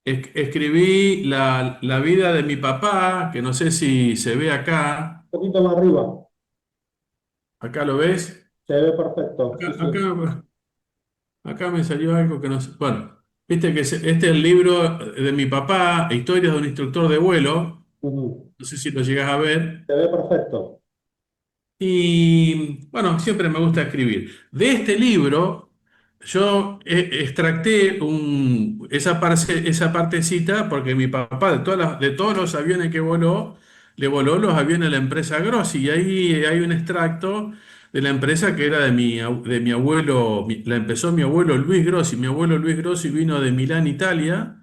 escribí la vida de mi papá, que no sé si se ve acá. Un poquito más arriba. ¿Acá lo ves? Se ve perfecto. Acá, Sí, sí. acá, acá me salió algo que no sé. Bueno, viste que este es el libro de mi papá, Historias de un instructor de vuelo. Ujú. No sé si lo llegas a ver. Se ve perfecto. Y bueno, siempre me gusta escribir. De este libro, yo extracté esa partecita porque mi papá, de todos los aviones que voló, le voló los aviones a la empresa Grossi. Y ahí hay un extracto de la empresa que era de mi abuelo, la empezó mi abuelo Luis Grossi. Mi abuelo Luis Grossi vino de Milán, Italia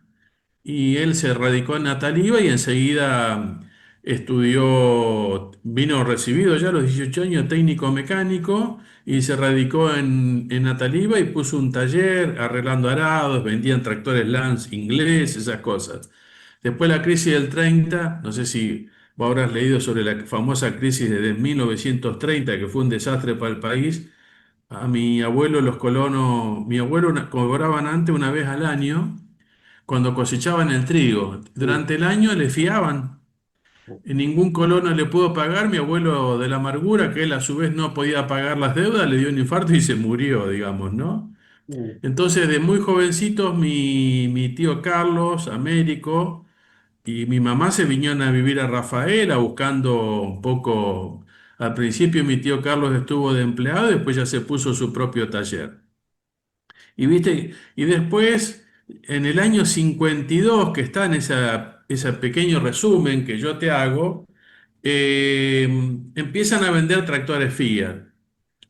y él se radicó en Nataliva y enseguida estudió, vino recibido ya a los 18 años técnico mecánico y se radicó en Nataliva y puso un taller arreglando arados, vendían tractores Lance inglés, esas cosas. Después la crisis del 30, no sé si vos habrás leído sobre la famosa crisis de 1930, que fue un desastre para el país. A mi abuelo, los colonos, mi abuelo cobraban antes una vez al año cuando cosechaban el trigo. Sí. Durante el año le fiaban. Y ningún colono le pudo pagar. Mi abuelo de la amargura, que él a su vez no podía pagar las deudas, le dio un infarto y se murió, digamos, ¿no? Mm. Entonces, de muy jovencitos, mi tío Carlos, Américo, y mi mamá se vinieron a vivir a Rafaela buscando un poco. Al principio mi tío Carlos estuvo de empleado, después ya se puso su propio taller. Y viste, y después, en el año 52 que está en ese pequeño resumen que yo te hago, eh, empiezan a vender tractores Fiat.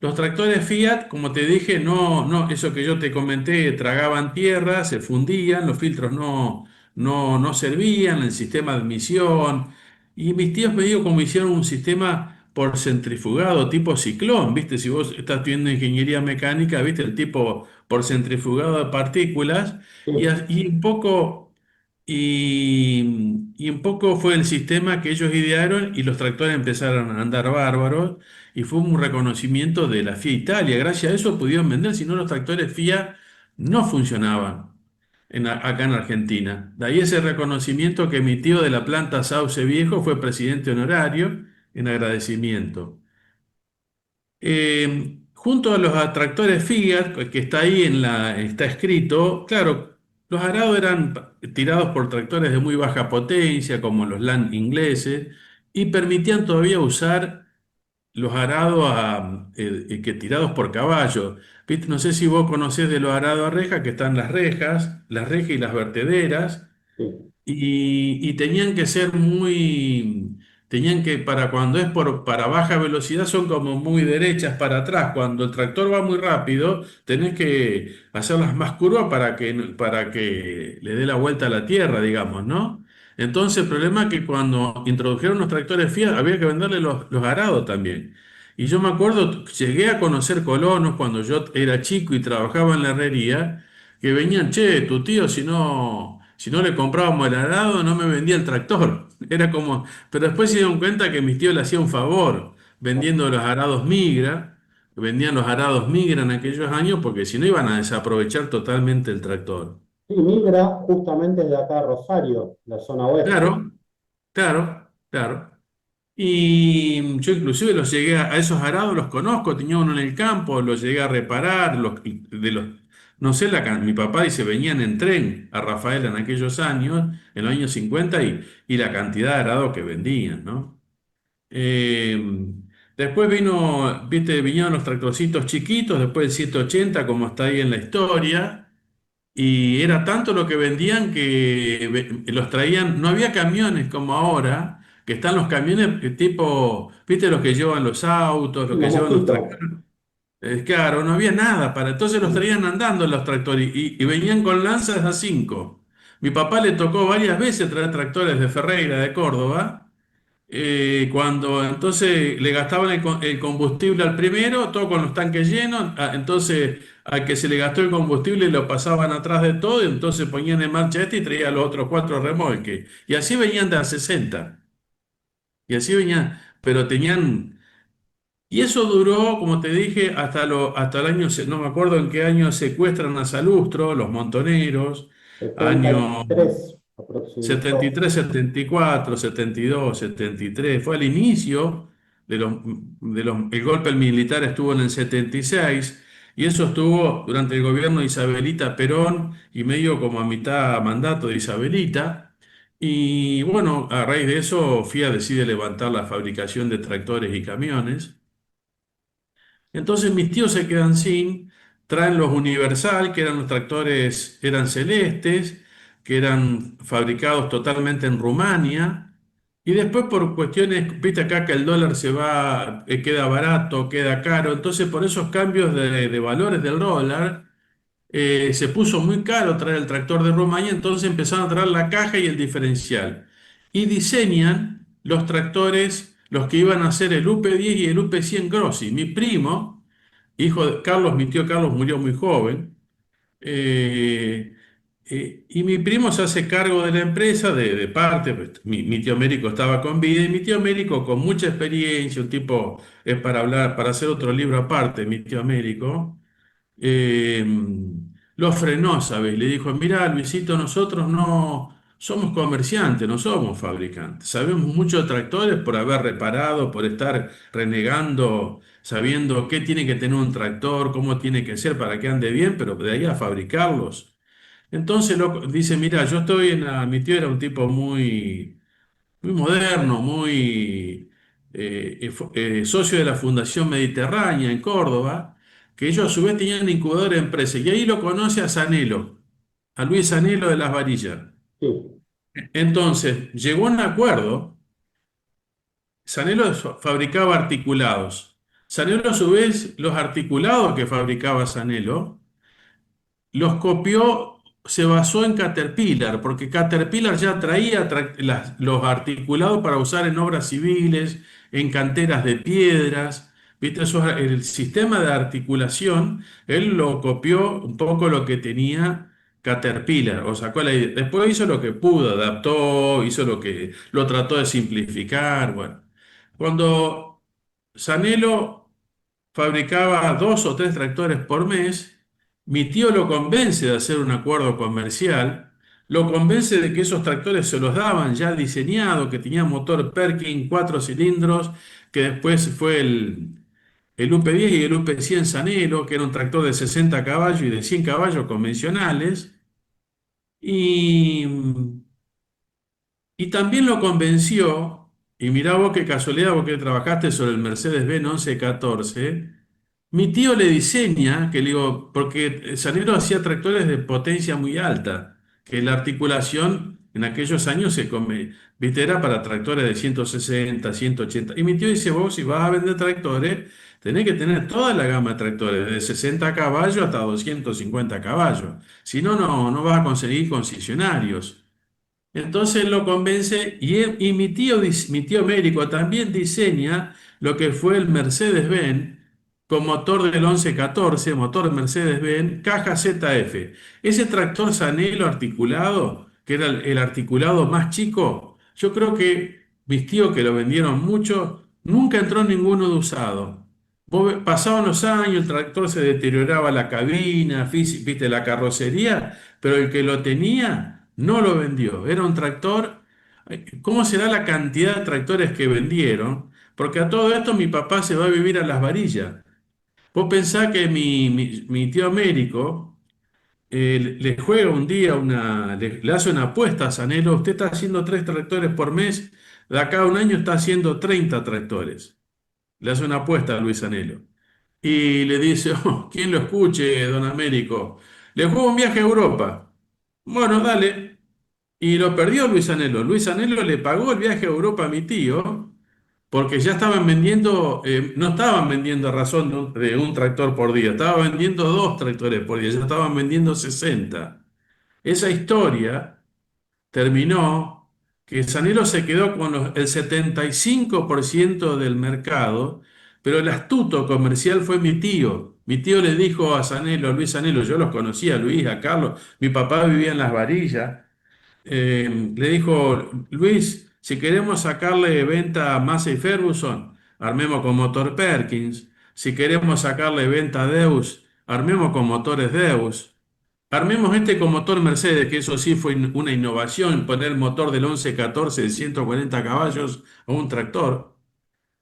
Los tractores Fiat, como te dije, eso que yo te comenté, tragaban tierra, se fundían, los filtros no servían, el sistema de admisión. Y mis tíos me dijo como hicieron un sistema por centrifugado tipo ciclón, ¿viste? Si vos estás estudiando ingeniería mecánica, ¿viste? El tipo por centrifugado de partículas. Sí. Y un poco, y un poco fue el sistema que ellos idearon y los tractores empezaron a andar bárbaros y fue un reconocimiento de la FIA Italia. Gracias a eso pudieron vender, si no los tractores FIA no funcionaban acá en Argentina. De ahí ese reconocimiento que mi tío de la planta Sauce Viejo fue presidente honorario en agradecimiento. Junto a los tractores Fiat, que está ahí está escrito, claro, los arados eran tirados por tractores de muy baja potencia, como los Land ingleses, y permitían todavía usar los arados que tirados por caballo. ¿Viste? No sé si vos conocés de los arados a reja, que están las rejas y las vertederas, Sí. y tenían que, para cuando para baja velocidad, son como muy derechas para atrás. Cuando el tractor va muy rápido, tenés que hacerlas más curvas para que le dé la vuelta a la tierra, digamos, ¿no? Entonces, el problema es que cuando introdujeron los tractores Fiat, había que venderle los arados también. Y yo me acuerdo, llegué a conocer colonos cuando yo era chico y trabajaba en la herrería, que venían, che, tu tío, si no le comprábamos el arado, no me vendía el tractor. Era como, pero después se dieron cuenta que mi tío le hacía un favor vendiendo los arados Migra, vendían los arados Migra en aquellos años, porque si no iban a desaprovechar totalmente el tractor. Sí, migra justamente de acá a Rosario, la zona oeste. Claro, claro, claro. Y yo inclusive a esos arados los conozco, tenía uno en el campo, los llegué a reparar, no sé, mi papá dice, venían en tren a Rafaela en aquellos años, en los años 50, y la cantidad de arados que vendían, ¿no? Eh, Después vinieron los tractorcitos chiquitos, después el 780, como está ahí en la historia. Y era tanto lo que vendían que los traían, no había camiones como ahora, que están los camiones tipo, ¿viste los que llevan los autos, Sí, los que los llevan los mosquitos. tractores? Claro, no había nada para, entonces los Sí. traían andando los tractores y venían con lanzas a 5. Mi papá le tocó varias veces traer tractores de Ferreira, de Córdoba, cuando entonces le gastaban el combustible al primero, todo con los tanques llenos, entonces al que se le gastó el combustible lo pasaban atrás de todo y entonces ponían en marcha este y traían los otros 4 remolques. Y así venían de a 60. Y así venían, pero tenían Y eso duró, como te dije, hasta el año, no me acuerdo en qué año secuestran a Salustro, los montoneros, setenta y año tres aproximadamente. 73, 74, 72, 73. Fue al inicio el golpe militar estuvo en el 76 y eso estuvo durante el gobierno de Isabelita Perón y medio como a mitad mandato de Isabelita. Y bueno, a raíz de eso, FIA decide levantar la fabricación de tractores y camiones. Entonces mis tíos se quedan sin, traen los Universal, que eran los tractores, eran celestes, que eran fabricados totalmente en Rumania, y después por cuestiones, viste acá que el dólar se va, queda barato, queda caro, entonces por esos cambios de valores del dólar, se puso muy caro traer el tractor de Rumania, entonces empezaron a traer la caja y el diferencial, y diseñan los tractores, los que iban a ser el UP10 y el UP100 Grossi. Mi primo, hijo de Carlos, mi tío Carlos murió muy joven, eh, y mi primo se hace cargo de la empresa de parte, pues, mi tío Américo estaba con vida, y mi tío Américo con mucha experiencia, un tipo, es para hablar, para hacer otro libro aparte, mi tío Américo, eh, lo frenó, ¿sabes? Le dijo, mirá, Luisito, nosotros no somos comerciantes, no somos fabricantes. Sabemos mucho de tractores por haber reparado, por estar renegando, sabiendo qué tiene que tener un tractor, cómo tiene que ser para que ande bien, pero de ahí a fabricarlos. Entonces dice, mira, yo estoy mi tío era un tipo muy moderno, muy socio de la Fundación Mediterránea en Córdoba, que ellos a su vez tenían incubadora de empresas. Y ahí lo conoce a Sanelo, a Luis Sanelo de Las Varillas. Sí, Entonces, llegó a un acuerdo, Sanelo fabricaba articulados. Sanelo a su vez, los articulados que fabricaba Sanelo, los copió, se basó en Caterpillar, porque Caterpillar ya traía los articulados para usar en obras civiles, en canteras de piedras. ¿Viste? El sistema de articulación, él lo copió un poco lo que tenía Caterpillar, o sacó la idea. Después hizo lo que pudo, adaptó, hizo lo trató de simplificar. Bueno, cuando Sanelo fabricaba dos o tres tractores por mes. Mi tío lo convence de hacer un acuerdo comercial, lo convence de que esos tractores se los daban ya diseñados, que tenía motor Perkin, cuatro cilindros, que después fue el UP10 y el UP100 Sanelo, que era un tractor de 60 caballos y de 100 caballos convencionales. Y y también lo convenció, y mirá vos qué casualidad, vos que trabajaste sobre el Mercedes-Benz 1114, mi tío le diseña, que le digo, porque Sanero hacía tractores de potencia muy alta, que la articulación en aquellos años viste, era para tractores de 160, 180. Y mi tío dice, vos si vas a vender tractores, tenés que tener toda la gama de tractores, de 60 caballos hasta 250 caballos. Si no, no vas a conseguir concesionarios. Entonces lo convence y mi tío médico también diseña lo que fue el Mercedes-Benz con motor del 1114, motor Mercedes-Benz, caja ZF. Ese tractor Sanelo articulado, que era el articulado más chico, yo creo que mis tíos que lo vendieron mucho, nunca entró ninguno de usado. Pasaban los años, el tractor se deterioraba la cabina, viste, la carrocería, pero el que lo tenía no lo vendió. Era un tractor. ¿Cómo será la cantidad de tractores que vendieron? Porque a todo esto mi papá se va a vivir a Las Varillas. Vos pensás que mi tío Américo le juega un día le hace una apuesta a Sanelo. Usted está haciendo tres tractores por mes, de acá a un año está haciendo 30 tractores. Le hace una apuesta a Luis Sanelo. Y le dice, oh, ¿quién lo escuche, don Américo? Le juego un viaje a Europa. Bueno, dale. Y lo perdió Luis Anelo. Luis Anelo le pagó el viaje a Europa a mi tío, porque ya estaban vendiendo, no estaban vendiendo a razón de un tractor por día, estaban vendiendo dos tractores por día, ya estaban vendiendo 60. Esa historia terminó que Sanelo se quedó con el 75% del mercado, pero el astuto comercial fue mi tío. Mi tío le dijo a Sanelo, a Luis Sanelo, yo los conocía, a Luis, a Carlos, mi papá vivía en Las Varillas, le dijo, Luis, si queremos sacarle venta a Massey Ferguson, armemos con motor Perkins. Si queremos sacarle venta a Deus, armemos con motores Deus. Armemos este con motor Mercedes, que eso sí fue una innovación, poner el motor del 1114 de 140 caballos a un tractor.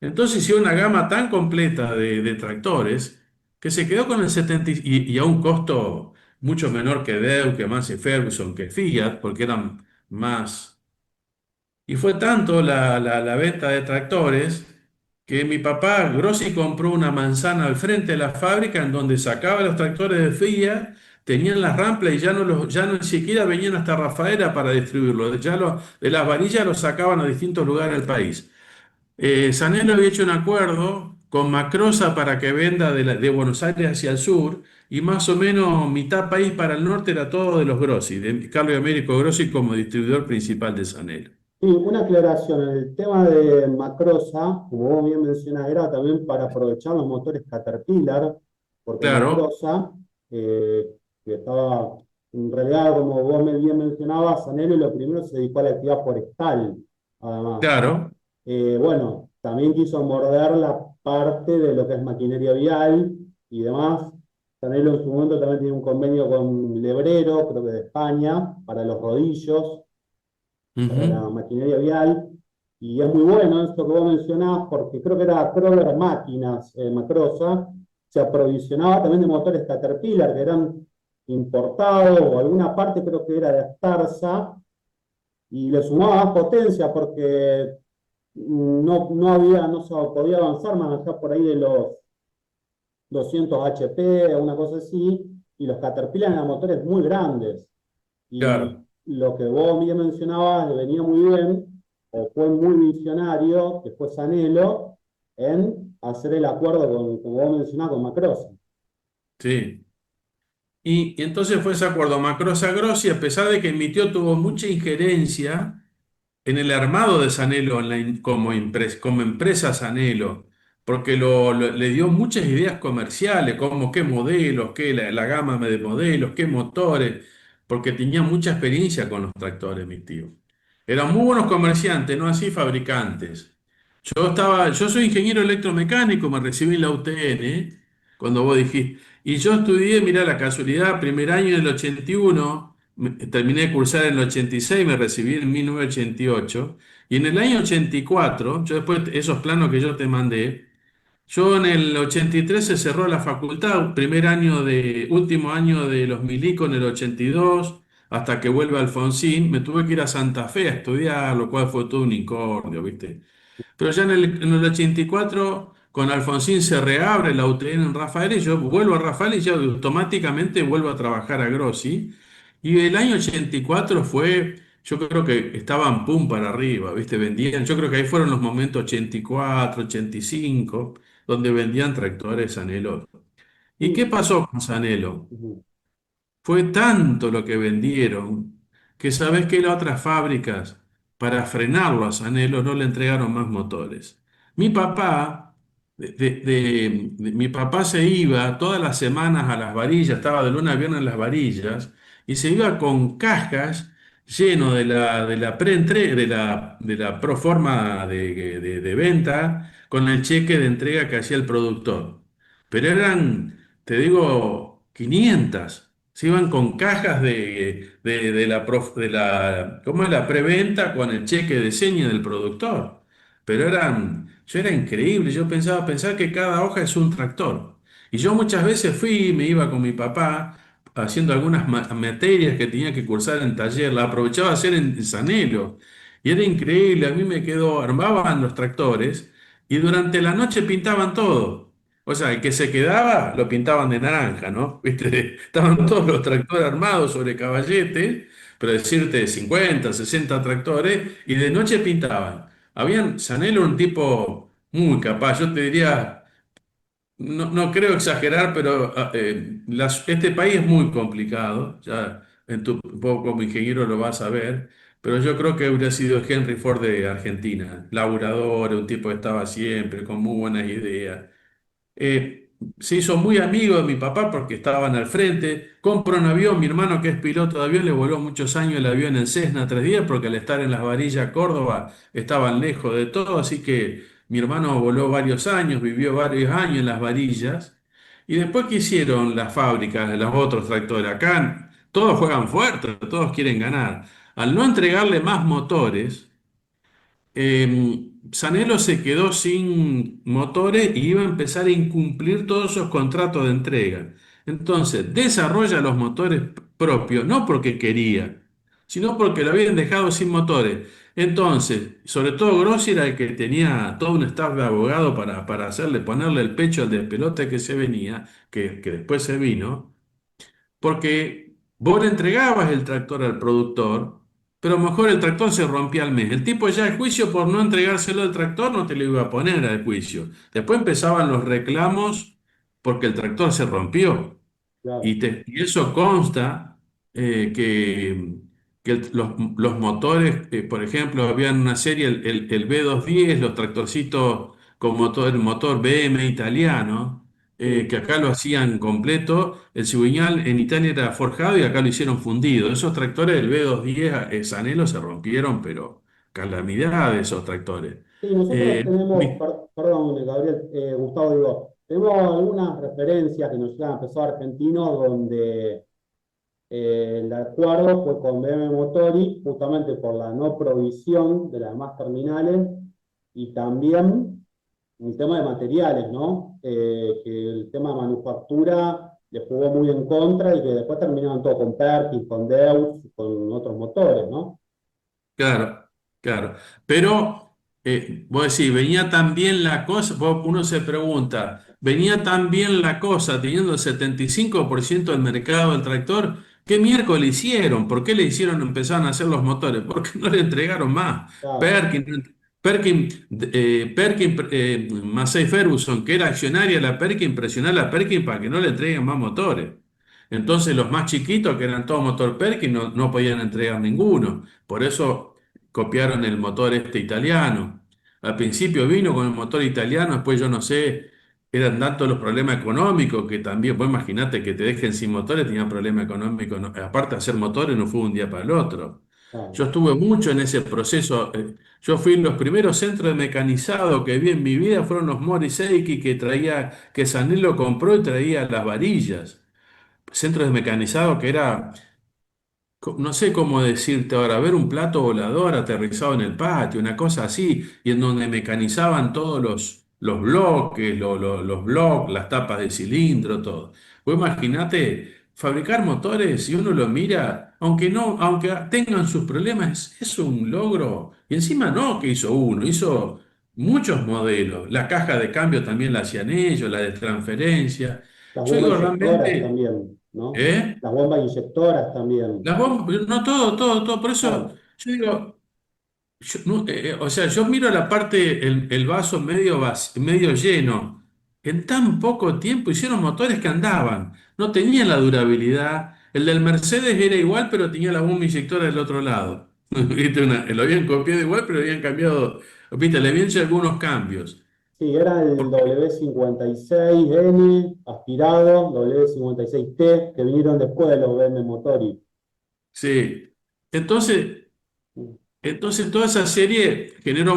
Entonces hicieron una gama tan completa de tractores que se quedó con el 70 y a un costo mucho menor que Deus, que Massey Ferguson, que Fiat, porque eran más. Y fue tanto la venta de tractores que mi papá Grossi compró una manzana al frente de la fábrica en donde sacaba los tractores de Fiat, tenían las ramplas y ya no ni siquiera venían hasta Rafaela para distribuirlo. De las varillas los sacaban a distintos lugares del país. Sanelo había hecho un acuerdo con Macrosa para que venda de Buenos Aires hacia el sur y más o menos mitad país para el norte era todo de los Grossi, de Carlos Américo Grossi como distribuidor principal de Sanelo. Sí, una aclaración, en el tema de Macrosa, como vos bien mencionás, era también para aprovechar los motores Caterpillar, porque Claro, Macrosa, eh, que estaba, en realidad, como vos bien mencionabas, Sanelo lo primero se dedicó a la actividad forestal, además. claro, Bueno, también quiso morder la parte de lo que es maquinaria vial y demás. Sanelo en su momento también tiene un convenio con Lebrero, creo que de España, para los rodillos para ujú, la maquinaria vial. Y es muy bueno esto que vos mencionás, porque creo que era Kroger Máquinas, Macrosa, se aprovisionaba también de motores Caterpillar, que eran importados, o alguna parte creo que era de Astarza, y le sumaba más potencia porque no se podía avanzar más allá por ahí de los 200 HP, o una cosa así, y los Caterpillar eran motores muy grandes. Y claro, lo que vos bien mencionabas venía muy bien, o fue muy visionario, que fue Sanelo, en hacer el acuerdo con, como vos mencionabas, con Macrosa. sí. Y entonces fue ese acuerdo Macrosa-Grossi, a pesar de que mi tío tuvo mucha injerencia en el armado de Sanelo como empresa Sanelo, porque le dio muchas ideas comerciales, como qué modelos, la gama de modelos, qué motores, porque tenía mucha experiencia con los tractores, mi tío. Eran muy buenos comerciantes, no así fabricantes. Yo soy ingeniero electromecánico, me recibí en la UTN, cuando vos dijiste, y yo estudié, mirá la casualidad, primer año en el 81, terminé de cursar en el 86, me recibí en 1988, y en el año 84, yo después, esos planos que yo te mandé, yo en el 83 se cerró la facultad, último año de los milicos en el 82, hasta que vuelve Alfonsín, me tuve que ir a Santa Fe a estudiar, lo cual fue todo un incordio, ¿viste? Pero ya en el 84, con Alfonsín se reabre la UTN en Rafael y yo vuelvo a Rafael y ya automáticamente vuelvo a trabajar a Grossi. Y el año 84 yo creo que estaban pum para arriba, ¿viste? Vendían, yo creo que ahí fueron los momentos 84, 85, donde vendían tractores Sanelo. ¿Y qué Sí, pasó con Sanelo? ujú, Fue tanto lo que vendieron que sabes que las otras fábricas, para frenarlo a Sanelo, no le entregaron más motores. Mi papá, mi papá se iba todas las semanas a las varillas, estaba de lunes a viernes en las varillas, y se iba con cajas lleno de la preentre- de la proforma de venta, con el cheque de entrega que hacía el productor. Pero eran, te digo, 500. Se iban con cajas ¿cómo es la preventa con el cheque de seña del productor? Pero yo era increíble, yo pensar que cada hoja es un tractor. Y yo muchas veces me iba con mi papá haciendo algunas materias que tenía que cursar en taller, la aprovechaba a hacer en Sanelo. Y era increíble, a mí armaban los tractores y durante la noche pintaban todo. O sea, el que se quedaba lo pintaban de naranja, ¿no? ¿Viste? Estaban todos los tractores armados sobre caballetes, pero decirte 50, 60 tractores, y de noche pintaban. Sanelo era un tipo muy capaz, yo te diría, no creo exagerar, pero este país es muy complicado, ya un poco como ingeniero lo vas a ver, pero yo creo que hubiera sido Henry Ford de Argentina, laburador, un tipo que estaba siempre con muy buenas ideas. Se hizo muy amigo de mi papá porque estaban al frente. Compra un avión, mi hermano que es piloto de avión le voló muchos años el avión en Cessna 310 porque al estar en las varillas Córdoba estaban lejos de todo, así que Mi hermano voló varios años, vivió varios años en las varillas. Y después que hicieron las fábricas, los otros tractores acá, todos juegan fuerte, todos quieren ganar. Al no entregarle más motores, Sanelo se quedó sin motores y iba a empezar a incumplir todos esos contratos de entrega. Entonces, desarrolla los motores propios, no porque quería, sino porque lo habían dejado sin motores. Entonces, sobre todo Grossi era el que tenía todo un staff de abogado para hacerle, ponerle el pecho al despelote que se venía, que después se vino. Porque vos le entregabas el tractor al productor, pero a lo mejor el tractor se rompía al mes. El tipo ya al juicio por no entregárselo al tractor no te lo iba a poner al juicio. Después empezaban los reclamos porque el tractor se rompió. claro. Y eso consta que los motores, por ejemplo, había en una serie el B210, los tractorcitos con motor, el motor BM italiano, Sí. que acá lo hacían completo. El cigüeñal en Italia era forjado y acá lo hicieron fundido. Esos tractores del B210 Sanelo se rompieron, pero calamidad de esos tractores. Sí, nosotros Eh, tenemos, mi- perdón, Gabriel, Gustavo, digo, tenemos algunas referencias que nos llegan a pesos argentinos donde el acuerdo fue con BM Motori justamente por la no provisión de las demás terminales y también el tema de materiales, ¿no? Que el tema de manufactura le jugó muy en contra y que después terminaron todo con Perkins, con Deutz, con otros motores, ¿no? Claro, claro. Pero vos decís, venía tan bien la cosa, uno se pregunta, ¿venía tan bien la cosa teniendo el 75% del mercado del tractor? ¿Qué miércoles hicieron? ¿Por qué le hicieron, empezaron a hacer los motores? Porque no le entregaron más. Claro, Perkin, Massey Ferguson, que era accionaria de la Perkin, presionó a la Perkin para que no le entreguen más motores. Entonces los más chiquitos, que eran todos motor Perkin, no podían entregar ninguno. Por eso copiaron el motor este italiano. Al principio vino con el motor italiano, después yo no sé, eran tantos los problemas económicos que también, vos imaginate que te dejen sin motores, tenía problemas económicos. Aparte de hacer motores, no fue un día para el otro. Yo claro. estuve mucho en ese proceso. Yo fui en los primeros centros de mecanizado que vi en mi vida, fueron los Mori Seiki que Sanelo compró y traía las varillas. Centros de mecanizado que era no sé cómo decirte ahora, ver un plato volador aterrizado en el patio, una cosa así, y en donde mecanizaban todos los bloques, los bloques, las tapas de cilindro, todo. Vos imaginate fabricar motores, si uno lo mira, aunque tengan sus problemas, es un logro. Y encima no que hizo uno, hizo muchos modelos. La caja de cambio también la hacían ellos, la de transferencia. Las Yo bombas digo inyectoras realmente, también, ¿no? ¿eh? Las bombas inyectoras también. Las bombas, no todo, todo, todo. Por eso Claro, yo digo, o sea, yo miro la parte, el vaso medio lleno. En tan poco tiempo hicieron motores que andaban, no tenían la durabilidad. El del Mercedes era igual, pero tenía la bomba inyectora del otro lado. ¿Viste? Lo habían copiado igual, pero habían cambiado, ¿viste? Le habían hecho algunos cambios. sí, era el Porque, W56N aspirado, W56T, que vinieron después de los BM Motori. sí. Entonces, Entonces toda esa serie generó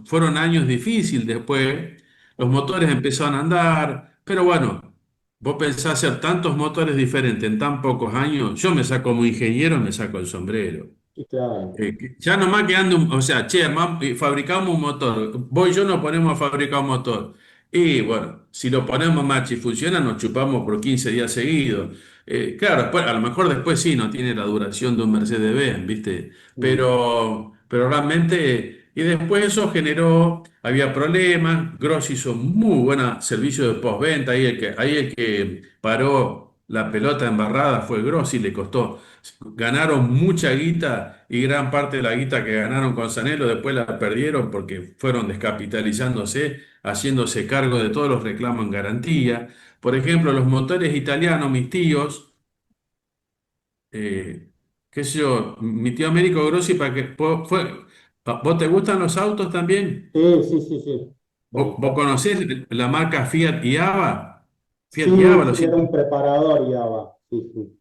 fueron años difíciles después, los motores empezaron a andar, pero bueno, vos pensás hacer tantos motores diferentes en tan pocos años, yo me saco como ingeniero, me saco el sombrero. Y claro, Ya nomás que ande o sea, che, fabricamos un motor, vos y yo nos ponemos a fabricar un motor. Y bueno, si lo ponemos macho y funciona, nos chupamos por 15 días seguidos. Claro, después, a lo mejor después sí, no tiene la duración de un Mercedes-Benz, ¿viste? mm, Pero realmente, y después eso generó, había problemas, Gross hizo muy buen servicio de postventa, ahí el que paró la pelota embarrada fue Gross y le costó. Ganaron mucha guita y gran parte de la guita que ganaron con Sanelo después la perdieron porque fueron descapitalizándose, haciéndose cargo de todos los reclamos en garantía. Por ejemplo, los motores italianos, mis tíos, eh, qué sé yo, mi tío Américo Grossi, ¿vos te gustan los autos también? sí, sí, sí, sí. ¿Vos conocés la marca Fiat Iava? Fiat Sí, Iava, lo sí, era siento. un preparador ya va. Sí, sí.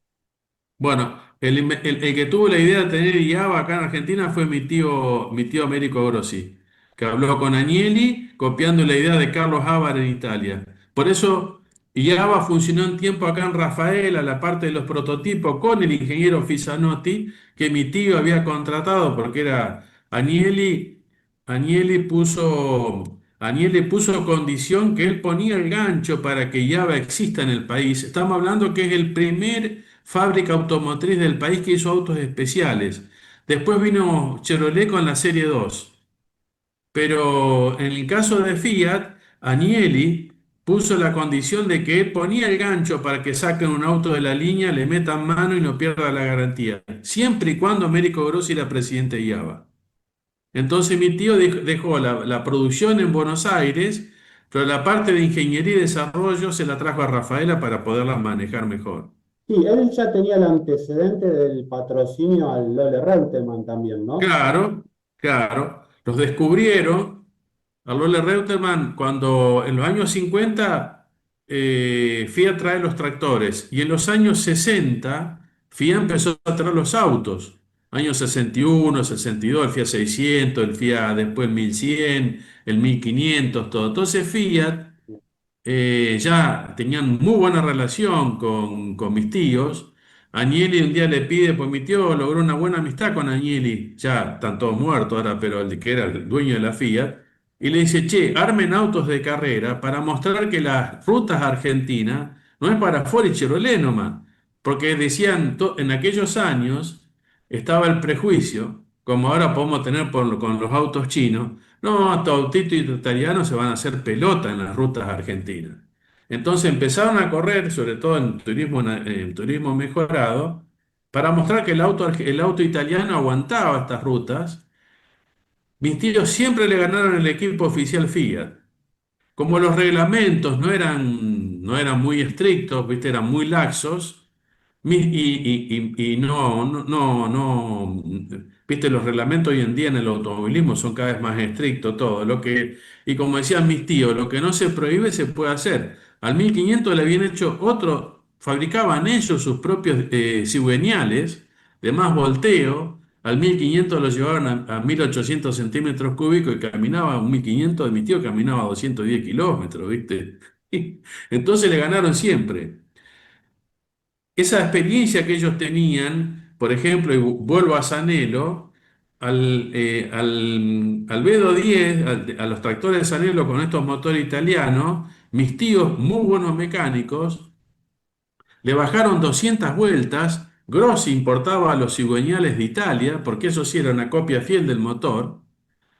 Bueno, el que tuvo la idea de tener IAVA acá en Argentina fue mi tío Américo Grossi, que habló con Agnelli, copiando la idea de Carlos Ávar en Italia. Por eso, IAVA funcionó un tiempo acá en Rafaela, la parte de los prototipos, con el ingeniero Fisanotti, que mi tío había contratado porque era Agnelli. Agnelli puso condición que él ponía el gancho para que IAVA exista en el país. Estamos hablando que es el primer fábrica automotriz del país que hizo autos especiales. Después vino Chevrolet con la Serie 2. Pero en el caso de Fiat, Agnelli puso la condición de que él ponía el gancho para que saquen un auto de la línea, le metan mano y no pierda la garantía, siempre y cuando Américo Grossi era presidente de IAVA. Entonces mi tío dejó la producción en Buenos Aires, pero la parte de ingeniería y desarrollo se la trajo a Rafaela para poderla manejar mejor. Sí, él ya tenía el antecedente del patrocinio al Lole Reutemann también, ¿no? Claro, claro. Los descubrieron. A Lola Reutemann, cuando en los años 50 Fiat trae los tractores y en los años 60 Fiat empezó a traer los autos. Años 61, 62, el Fiat 600, el Fiat después el 1100, el 1500, todo. Entonces Fiat ya tenían muy buena relación con mis tíos. Agnelli un día le pide, pues mi tío logró una buena amistad con Agnelli, ya están todos muertos ahora, pero el que era el dueño de la Fiat, y le dice, che, armen autos de carrera para mostrar que las rutas argentinas no es para Ford y Chevrolet nomás, porque decían, en aquellos años estaba el prejuicio, como ahora podemos tener con los autos chinos, no, estos autitos italianos se van a hacer pelota en las rutas argentinas. Entonces empezaron a correr, sobre todo en turismo mejorado, para mostrar que el auto italiano aguantaba estas rutas. Mis tíos siempre le ganaron el equipo oficial Fiat. Como los reglamentos no eran muy estrictos, ¿viste? Eran muy laxos, y viste, los reglamentos hoy en día en el automovilismo son cada vez más estrictos, todo. Y como decían mis tíos, lo que no se prohíbe se puede hacer. Al 1500 le habían hecho otro, fabricaban ellos sus propios cigüeñales de más volteo. Al 1500 lo llevaron a 1800 centímetros cúbicos y caminaba un 1500 de mi tío caminaba 210 kilómetros, ¿viste? Entonces le ganaron siempre. Esa experiencia que ellos tenían, por ejemplo, y vuelvo a Sanelo, al Vedo 10, a los tractores de Sanelo con estos motores italianos, mis tíos, muy buenos mecánicos, le bajaron 200 vueltas. Grossi importaba los cigüeñales de Italia, porque eso sí era una copia fiel del motor.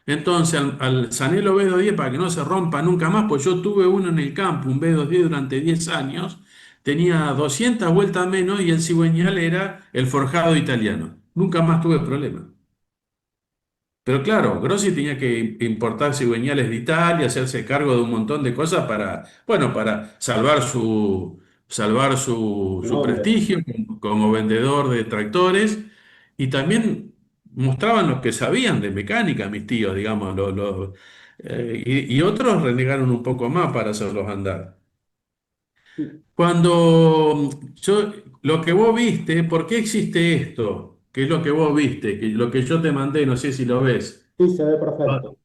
Entonces, al Sanelo B210, para que no se rompa nunca más, pues yo tuve uno en el campo, un B210 durante 10 años, tenía 200 vueltas menos y el cigüeñal era el forjado italiano. Nunca más tuve problema. Pero claro, Grossi tenía que importar cigüeñales de Italia, hacerse cargo de un montón de cosas para, bueno, para salvar su, Su su nombre. prestigio como vendedor de tractores y también mostraban los que sabían de mecánica, mis tíos, digamos, y otros renegaron un poco más para hacerlos andar. Sí, Lo que vos viste, ¿por qué existe esto? ¿Qué es lo que vos viste? Lo que yo te mandé, no sé si lo ves. sí, se ve perfecto.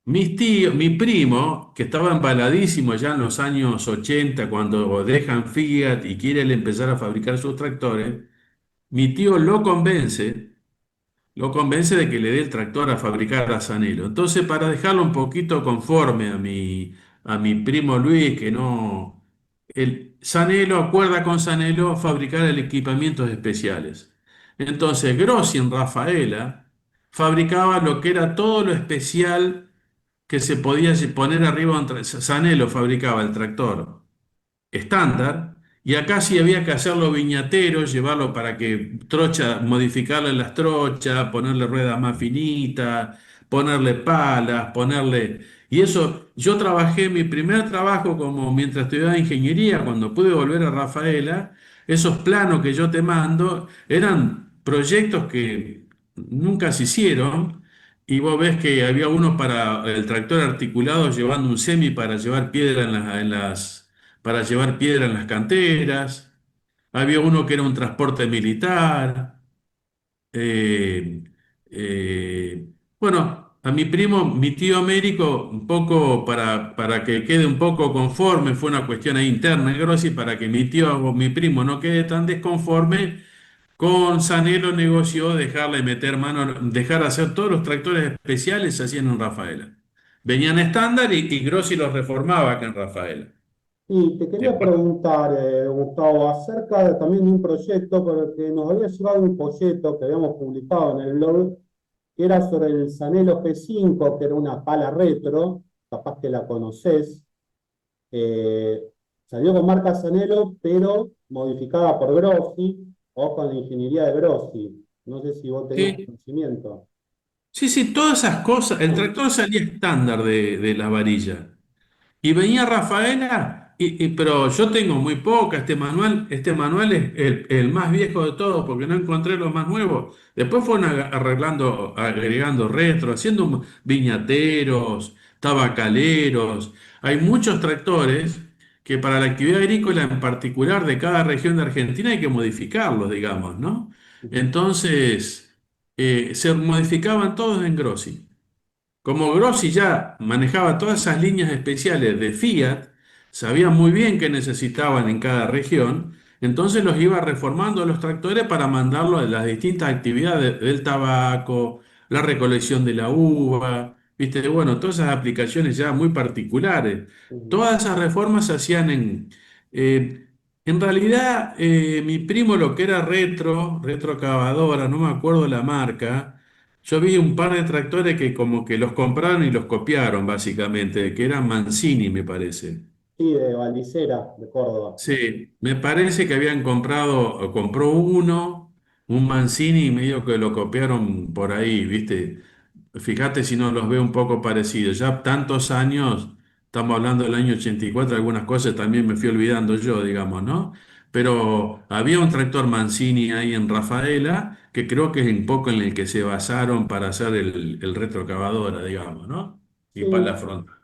Mis tíos, mi primo, que estaba embaladísimo ya en los años 80, cuando dejan Fiat y quiere él empezar a fabricar sus tractores, mi tío lo convence de que le dé el tractor a fabricar a Sanelo. Entonces, para dejarlo un poquito conforme a mi primo Luis, que no, Sanelo acuerda con Sanelo fabricar el equipamientos especiales. Entonces, Grossi en Rafaela fabricaba lo que era todo lo especial que se podía poner arriba. Sanelo fabricaba el tractor estándar, y acá sí había que hacerlo viñatero, llevarlo para que modificarle las trochas, ponerle ruedas más finitas, ponerle palas, ponerle. Y eso, yo trabajé mi primer trabajo como mientras estudiaba ingeniería, cuando pude volver a Rafaela, esos planos que yo te mando eran proyectos que nunca se hicieron. Y vos ves que había uno para el tractor articulado llevando un semi para llevar piedra para llevar piedra en las canteras. Había uno que era un transporte militar. eh, bueno, a mi primo, mi tío Américo, un poco para que quede un poco conforme, fue una cuestión ahí interna en Grossi, para que mi tío o mi primo no quede tan desconforme, con Sanelo negoció dejarle meter mano, dejar hacer todos los tractores especiales se hacían en Rafaela. Venían estándar y Grossi los reformaba acá en Rafaela. Y te ¿Te quería acuerdas? preguntar, Gustavo, acerca también de un proyecto por el que nos había llegado un folleto que habíamos publicado en el blog, que era sobre el Sanelo G5, que era una pala retro, capaz que la conocés. Eh, Salió con marca Sanelo, pero modificada por Grossi o con la ingeniería de Grossi. No sé si vos tenías Sí, conocimiento. sí, sí, todas esas cosas. El tractor salía estándar de la varilla. Y venía Rafaela, pero yo tengo muy poca, este manual es el más viejo de todos porque no encontré los más nuevos. Después fueron arreglando, agregando retro, haciendo viñateros, tabacaleros. Hay muchos tractores que para la actividad agrícola en particular de cada región de Argentina hay que modificarlos, digamos, ¿no? Entonces, se modificaban todos en Grossi. Como Grossi ya manejaba todas esas líneas especiales de Fiat, sabía muy bien qué necesitaban en cada región, entonces los iba reformando los tractores para mandarlo a las distintas actividades del tabaco, la recolección de la uva, viste, bueno, todas esas aplicaciones ya muy particulares. Ujú. Todas esas reformas se hacían eh, en realidad, mi primo lo que era retrocavadora, no me acuerdo la marca. Yo vi un par de tractores que como que los compraron y los copiaron, básicamente, que eran Mancini, me parece. Sí, de Valicera, de Córdoba. Sí, me parece que habían comprado, o compró uno, un Mancini, y medio que lo copiaron por ahí, ¿viste? Fíjate si no los veo un poco parecidos. Ya tantos años, estamos hablando del año 84, algunas cosas también me fui olvidando yo, digamos, ¿no? Pero había un tractor Mancini ahí en Rafaela, que creo que es un poco en el que se basaron para hacer el retrocavadora, digamos, ¿no? Y para la Sí, frontal.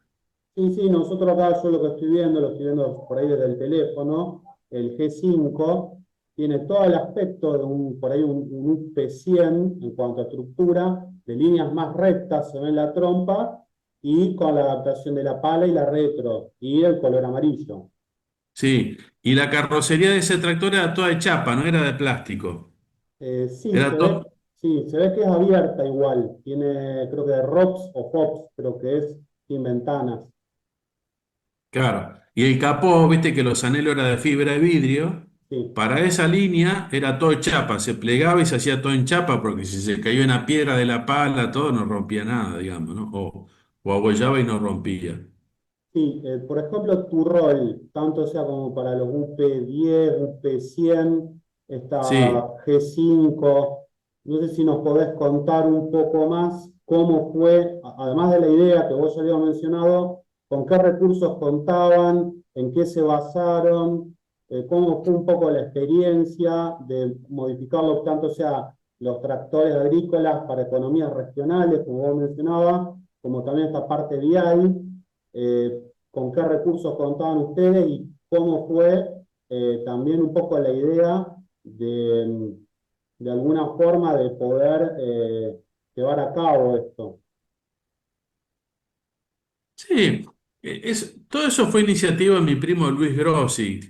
sí, sí, nosotros acá, yo lo estoy viendo por ahí desde el teléfono, el G5 tiene todo el aspecto de por ahí un UP100 en cuanto a estructura, de líneas más rectas se ve en la trompa, y con la adaptación de la pala y la retro, y el color amarillo. Sí, y la carrocería de ese tractor era toda de chapa, no era de plástico. Sí, Era todo. sí, se ve que es abierta igual, tiene creo que de ROPS o FOPS, creo que es, sin ventanas. Claro. Y el capó, viste que los anhelos era de fibra de vidrio. Sí. Para esa línea era todo chapa, se plegaba y se hacía todo en chapa, porque si se cayó una piedra de la pala, todo no rompía nada, digamos, ¿no? O abollaba y no rompía. Sí, por ejemplo, tu rol, tanto sea como para los UP10, UP100, esta Sí, G5, no sé si nos podés contar un poco más cómo fue, además de la idea que vos ya habías mencionado, con qué recursos contaban, en qué se basaron, cómo fue un poco la experiencia de modificarlo, tanto sea los tractores agrícolas para economías regionales, como vos mencionabas, como también esta parte vial, con qué recursos contaban ustedes y cómo fue también un poco la idea de alguna forma de poder llevar a cabo esto. sí. Todo eso fue iniciativa de mi primo Luis Grossi,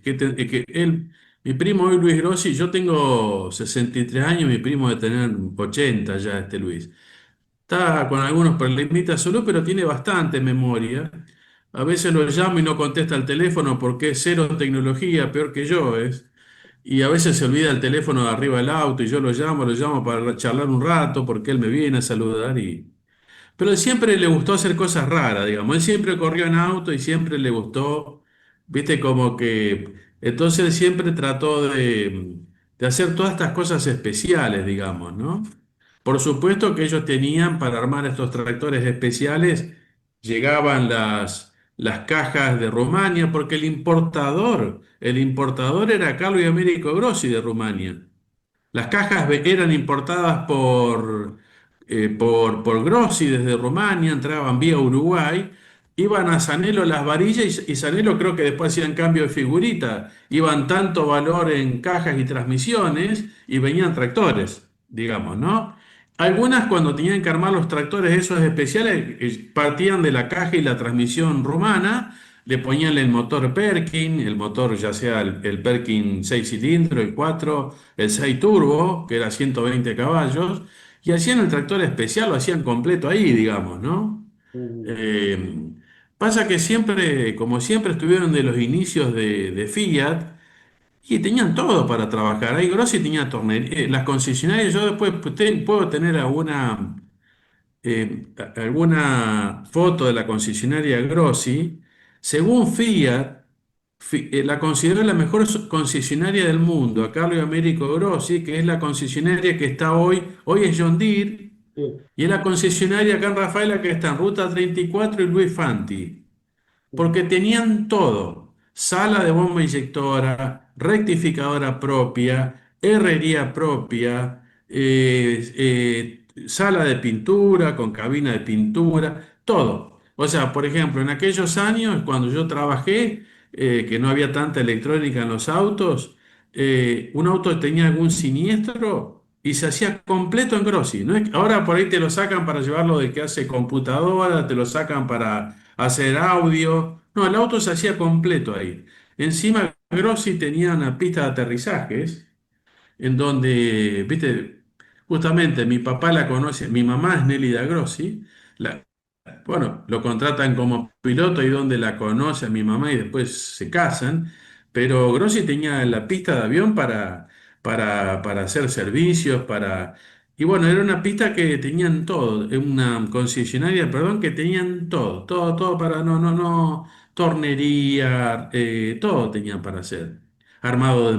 mi primo hoy Luis Grossi, yo tengo 63 años, mi primo de tener 80 ya, este Luis. Está con algunos problemitas de salud, pero tiene bastante memoria. A veces lo llamo y no contesta el teléfono porque es cero tecnología, peor que yo es. Y a veces se olvida el teléfono de arriba del auto y yo lo llamo para charlar un rato porque él me viene a saludar y... Pero él siempre le gustó hacer cosas raras, digamos. Él siempre corrió en auto y siempre le gustó, viste, como que... Entonces él siempre trató de hacer todas estas cosas especiales, digamos, ¿no? Por supuesto que ellos tenían para armar estos tractores especiales, llegaban las cajas de Rumania, porque el importador era Carlo y Américo Grossi de Rumania. Las cajas eran importadas por Grossi desde Rumania, entraban vía Uruguay, iban a Sanelo las varillas y Sanelo creo que después hacían cambio de figurita, iban tanto valor en cajas y transmisiones y venían tractores, digamos, ¿no? Algunas cuando tenían que armar los tractores esos especiales, partían de la caja y la transmisión rumana, le ponían el motor Perkin, el motor ya sea el Perkin 6 cilindros, el 4, el 6 turbo, que era 120 caballos, y hacían el tractor especial, lo hacían completo ahí, digamos, ¿no? Mm, Eh, Pasa que siempre, como siempre estuvieron de los inicios de Fiat, y tenían todo para trabajar. Ahí Grossi tenía tornería. Las concesionarias, yo después puedo tener alguna foto de la concesionaria Grossi. Según Fiat, la consideró la mejor concesionaria del mundo, a Carlo y Américo Grossi, que es la concesionaria que está hoy es John Deere, sí, y es la concesionaria acá en Rafaela que está en Ruta 34 y Luis Fanti mm, porque tenían todo, sala de bomba inyectora, rectificadora propia, herrería propia, sala de pintura con cabina de pintura, todo. O sea, por ejemplo, en aquellos años, cuando yo trabajé, que no había tanta electrónica en los autos, un auto tenía algún siniestro y se hacía completo en Grossi. No es ahora por ahí te lo sacan para llevarlo de que hace computadora, te lo sacan para hacer audio. No, el auto se hacía completo ahí. Encima, Grossi tenía una pista de aterrizajes en donde, viste, justamente mi papá la conoce, mi mamá es Nélida Grossi, la, bueno, lo contratan como piloto y donde la conoce a mi mamá y después se casan, pero Grossi tenía la pista de avión para hacer servicios, Y bueno, era una pista que tenían todo, una concesionaria, perdón, que tenían todo, todo, todo para, tornería, todo tenían para hacer.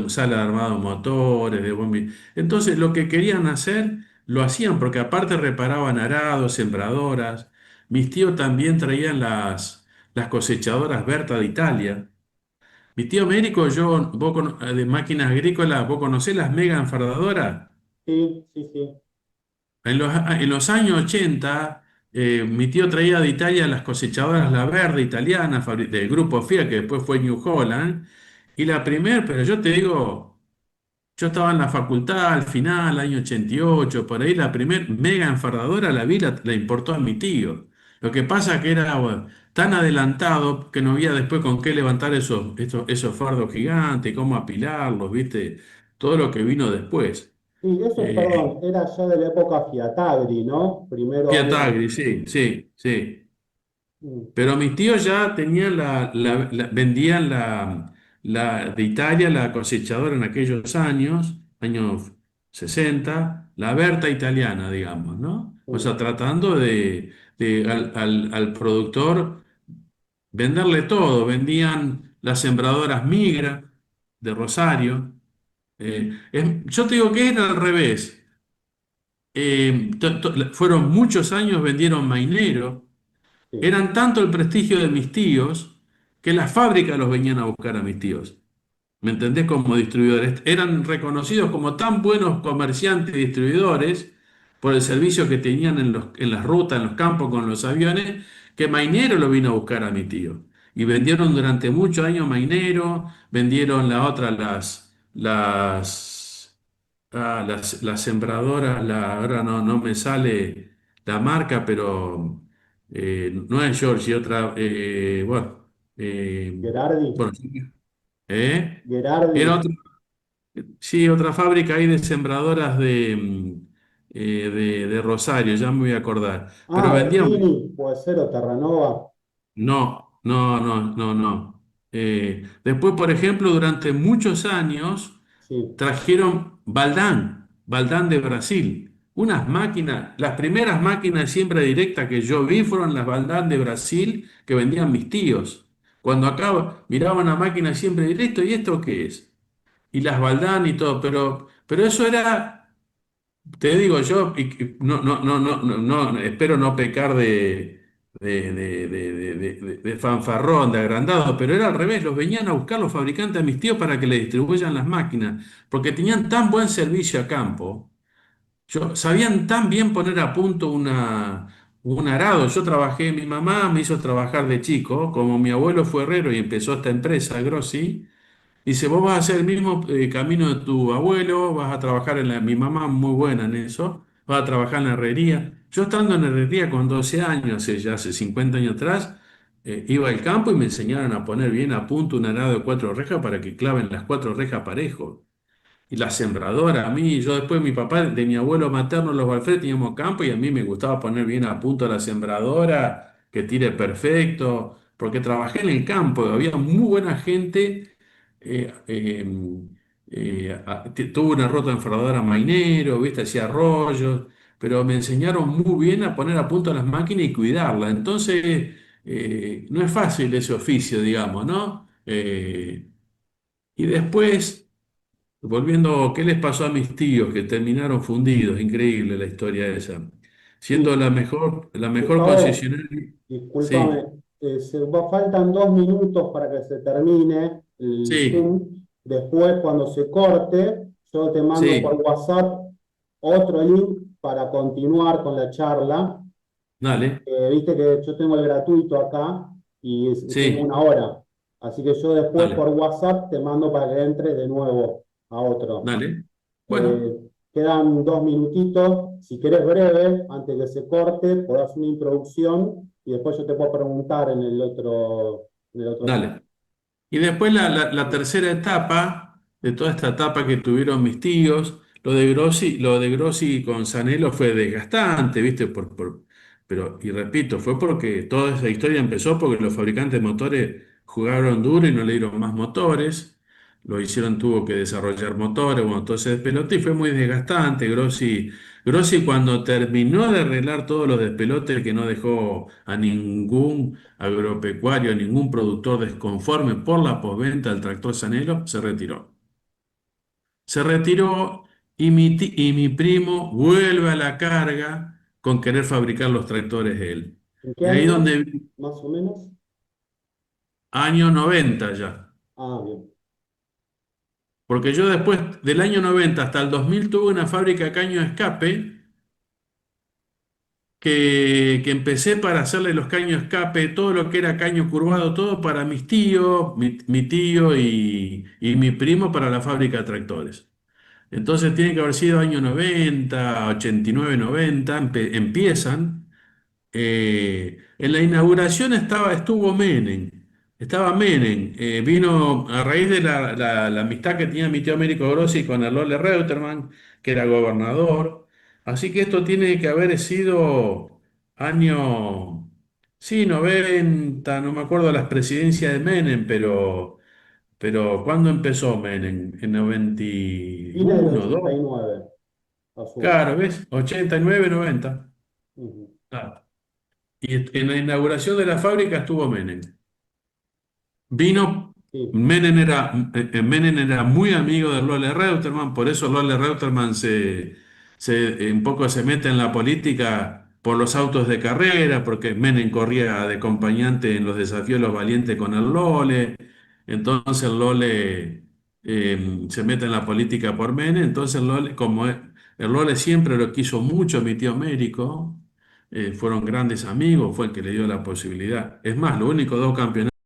Sala de armado de motores, de bombi. Entonces, lo que querían hacer, lo hacían, porque aparte reparaban arados, sembradoras. Mis tíos también traían las cosechadoras Berta de Italia. Mi tío médico, de máquinas agrícolas, ¿vos conocés las mega enfardadoras? sí, sí, sí, En los años 80, mi tío traía de Italia las cosechadoras La Verde italiana, del grupo Fiat, que después fue New Holland. Y la primera, pero yo te digo, yo estaba en la facultad al final, año 88 por ahí la primer mega enfardadora la importó a mi tío. Lo que pasa que era bueno, tan adelantado que no había después con qué levantar esos fardos gigantes, cómo apilarlos, ¿viste? Todo lo que vino después. sí, eso, Eh, perdón, era ya de la época Fiatagri, ¿no? Primero Fiat habían, Agri, sí, sí, sí. mm, Pero mis tíos ya tenían vendían la de Italia, la cosechadora en aquellos años 60 la Berta italiana, digamos, ¿no? O mm, sea, tratando al productor venderle todo. Vendían las sembradoras Migra de Rosario. Yo te digo que era al revés. Fueron muchos años, vendieron Mainero. sí, Eran tanto el prestigio de mis tíos que las fábricas los venían a buscar a mis tíos. ¿Me entendés? Como distribuidores. Eran reconocidos como tan buenos comerciantes y distribuidores por el servicio que tenían en las rutas, en los campos con los aviones, que Mainero lo vino a buscar a mi tío. Y vendieron durante muchos años Mainero, vendieron la otra, las sembradoras, ahora no me sale la marca, pero no es George, y otra, eh, Gerardi, bueno, ¿eh? Gerardi, Era otra, sí, otra fábrica ahí de sembradoras de Rosario, ya me voy a acordar, pero vendían. Ortini, puede ser, o Terranova, No, no, no, no, no. Después, por ejemplo, durante muchos años sí, trajeron Baldán de Brasil. Unas máquinas, las primeras máquinas de siembra directa que yo vi fueron las Baldán de Brasil que vendían mis tíos. Cuando acá miraban una máquina de siembra directa, ¿y esto qué es? Y las Baldán y todo, pero eso era te digo yo, espero no pecar de fanfarrón, de agrandado, pero era al revés, los venían a buscar los fabricantes a mis tíos para que le distribuyan las máquinas, porque tenían tan buen servicio a campo, sabían tan bien poner a punto un arado. Yo trabajé, mi mamá me hizo trabajar de chico, como mi abuelo fue herrero y empezó esta empresa, Grossi. Dice, vos vas a hacer el mismo camino de tu abuelo, vas a trabajar mi mamá muy buena en eso, va a trabajar en la herrería. Yo estando en la herrería con 12 años, hace 50 años atrás, iba al campo y me enseñaron a poner bien a punto un arado de 4 rejas para que claven las 4 rejas parejo. Y la sembradora, a mí, yo después mi papá, de mi abuelo materno, los Balfré, teníamos campo y a mí me gustaba poner bien a punto la sembradora, que tire perfecto, porque trabajé en el campo, había muy buena gente. Tuve una rota enfardadora mainero, ¿viste? Hacía arroyos, pero me enseñaron muy bien a poner a punto las máquinas y cuidarlas. Entonces, no es fácil ese oficio, digamos, ¿no? Y después. Volviendo, ¿qué les pasó a mis tíos que terminaron fundidos? Increíble la historia esa. Siendo Sí, la mejor Gustavo, concesionaria. discúlpame, Sí, faltan 2 minutos para que se termine el sí, Zoom. Después, cuando se corte, yo te mando por sí, WhatsApp otro link para continuar con la charla. dale, Viste que yo tengo el gratuito acá y tengo sí, 1 hora. Así que yo después por dale, WhatsApp te mando para que entres de nuevo a otro. dale. Bueno, Eh, Quedan 2 minutitos. Si querés breve, antes que se corte, podés hacer una introducción y después yo te puedo preguntar en el otro Zoom. dale. Y después la tercera etapa, de toda esta etapa que tuvieron mis tíos, lo de Grossi con Sanelo fue desgastante, ¿viste? Pero, y repito, fue porque toda esa historia empezó porque los fabricantes de motores jugaron duro y no le dieron más motores. Lo hicieron, tuvo que desarrollar motores, bueno, entonces despelote y fue muy desgastante. Grossi cuando terminó de arreglar todos los despelotes que no dejó a ningún agropecuario, ningún productor desconforme por la postventa del tractor Sanelo, se retiró. Se retiró y mi primo vuelve a la carga con querer fabricar los tractores él. ¿En qué Y ahí año, donde, más o menos? año 90 ya. Ah, bien. Porque yo después del año 90 hasta el 2000 tuve una fábrica de caño de escape que empecé para hacerle los caños de escape, todo lo que era caño curvado, todo para mis tíos, mi tío y mi primo para la fábrica de tractores. Entonces tiene que haber sido año 90, 89, 90, empiezan. En la inauguración estuvo Menem, estaba Menem, vino a raíz de la amistad que tenía mi tío Américo Grossi con el Lole Reutemann, que era gobernador. Así que esto tiene que haber sido año, sí, 90, no me acuerdo las presidencias de Menem, pero ¿cuándo empezó Menem? En Fines del 91, 2, 89, asumo. claro, ¿ves? 89, 90. Ujú. Claro. Y en la inauguración de la fábrica estuvo Menem. Vino, Sí, Menem era muy amigo de Lole Reutemann, por eso Lole Reutemann un poco se mete en la política por los autos de carrera, porque Menem corría de acompañante en los desafíos de los valientes con el Lole, entonces el Lole se mete en la política por Menem, entonces el Lole siempre lo quiso mucho, mi tío Américo, fueron grandes amigos, fue el que le dio la posibilidad. Es más, los únicos 2 campeonatos